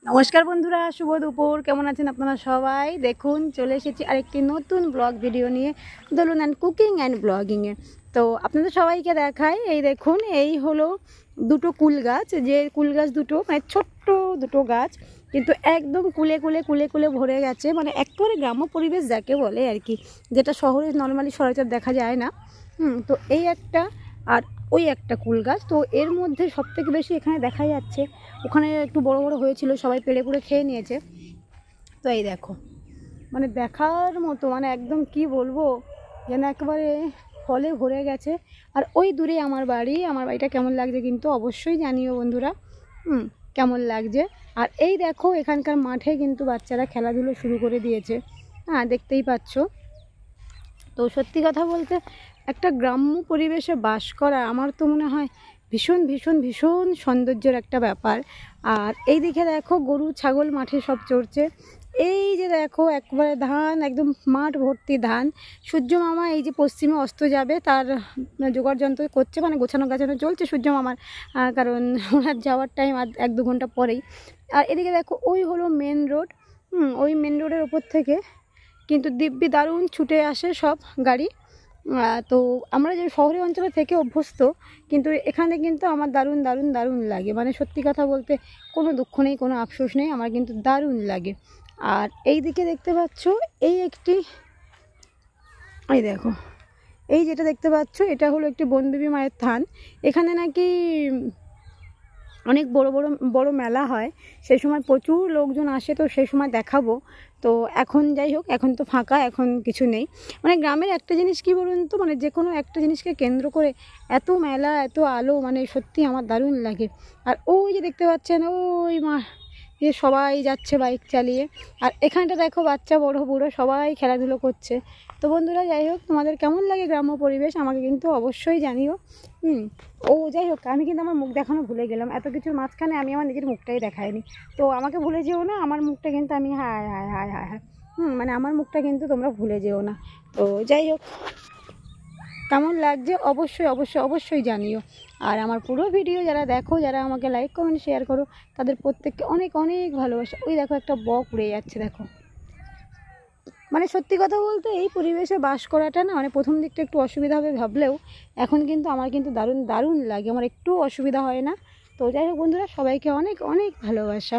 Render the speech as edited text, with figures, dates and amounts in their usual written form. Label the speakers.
Speaker 1: নমস্কার বন্ধুরা, শুভ দুপুর। কেমন আছেন আপনারা সবাই? দেখুন চলে এসেছি আরেকটি নতুন ব্লগ ভিডিও নিয়ে, দোলন অ্যান্ড কুকিং অ্যান্ড ব্লগিংয়ে। তো আপনাদের সবাইকে দেখাই, এই দেখুন এই হলো দুটো কুল গাছ। যে কুল গাছ দুটো মানে ছোট্ট দুটো গাছ, কিন্তু একদম কুলে কুলে কুলে কুলে ভরে গেছে। মানে একেবারে গ্রাম্য পরিবেশ যাকে বলে আর কি, যেটা শহরে নর্মালি সচরাচর দেখা যায় না। তো এই একটা আর ওই একটা কুল গাছ। তো এর মধ্যে সবথেকে বেশি এখানে দেখা যাচ্ছে, ওখানে একটু বড় বড় হয়েছিল, সবাই পেড়ে পুড়ে খেয়ে নিয়েছে। তো এই দেখো, মানে দেখার মতো, মানে একদম কি বলবো, যেন একেবারে ফলে ভরে গেছে। আর ওই দূরে আমার বাড়ি। আমার বাড়িটা কেমন লাগছে কিন্তু অবশ্যই জানিও বন্ধুরা, কেমন লাগছে। আর এই দেখো এখানকার মাঠে কিন্তু বাচ্চারা খেলাধুলো শুরু করে দিয়েছে। হ্যাঁ, দেখতেই পাচ্ছ। তো সত্যি কথা বলতে, একটা গ্রাম্য পরিবেশে বাস করা আমার তো মনে হয় ভীষণ ভীষণ ভীষণ সৌন্দর্যের একটা ব্যাপার। আর এই দিকে দেখো গরু ছাগল মাঠে সব চড়ছে। এই যে দেখো একবারে ধান, একদম মাঠ ভর্তি ধান। সূর্য মামা এই যে পশ্চিমে অস্ত যাবে, তার জোগাড় যন্ত্র করছে, মানে গোছানো গাছানো চলছে সূর্য মামার। কারণ ওনার যাওয়ার টাইম আর 1-2 ঘন্টা পরেই। আর এদিকে দেখো ওই হলো মেন রোড। ওই মেন রোডের ওপর থেকে কিন্তু দিব্যি দারুণ ছুটে আসে সব গাড়ি। তো আমরা যে শহরে অঞ্চলে থেকে অভ্যস্ত, কিন্তু এখানে কিন্তু আমার দারুণ দারুণ দারুণ লাগে। মানে সত্যি কথা বলতে কোনো দুঃখ নেই, কোনো আফসোস নেই, আমার কিন্তু দারুণ লাগে। আর এই দিকে দেখতে পাচ্ছ এই একটি, এই দেখো এই যেটা দেখতে পাচ্ছ, এটা হলো একটি বনদেবী মায়ের থান। এখানে নাকি অনেক বড় বড় বড় মেলা হয়, সেই সময় প্রচুর লোকজন আসে। তো সেই সময় দেখাবো। তো এখন যাই হোক, এখন তো ফাঁকা, এখন কিছু নেই। মানে গ্রামের একটা জিনিস কি বলুন তো, মানে যে কোনো একটা জিনিসকে কেন্দ্র করে এত মেলা, এত আলো, মানে সত্যি আমার দারুণ লাগে। আর ওই যে দেখতে পাচ্ছেন ওই মা, যে সবাই যাচ্ছে বাইক চালিয়ে। আর এখানটা দেখো বাচ্চা বড় বুড়ো সবাই খেলাধুলো করছে। তো বন্ধুরা যাই হোক, তোমাদের কেমন লাগে গ্রাম্য পরিবেশ আমাকে কিন্তু অবশ্যই জানিও। ও যাই হোক, আমি কিন্তু আমার মুখ দেখানো ভুলে গেলাম। এত কিছুর মাঝখানে আমি আমার নিজের মুখটাই দেখাইনি। তো আমাকে ভুলে যেও না, আমার মুখটা কিন্তু আমি হায় হায় হায় হায় হায়, মানে আমার মুখটা কিন্তু তোমরা ভুলে যেও না। তো যাই হোক, কেমন লাগছে অবশ্যই অবশ্যই অবশ্যই জানিও। আর আমার পুরো ভিডিও যারা দেখো, যারা আমাকে লাইক কমেন্ট শেয়ার করো, তাদের প্রত্যেককে অনেক অনেক ভালোবাসা। ওই দেখো একটা বক উড়ে যাচ্ছে দেখো। মানে সত্যি কথা বলতে এই পরিবেশে বাস করাটা না, মানে প্রথম দিকটা একটু অসুবিধা হবে ভাবলেও এখন কিন্তু আমার কিন্তু দারুণ দারুণ লাগে, আমার একটু অসুবিধা হয় না। তো যাই হোক বন্ধুরা, সবাইকে অনেক অনেক ভালোবাসা।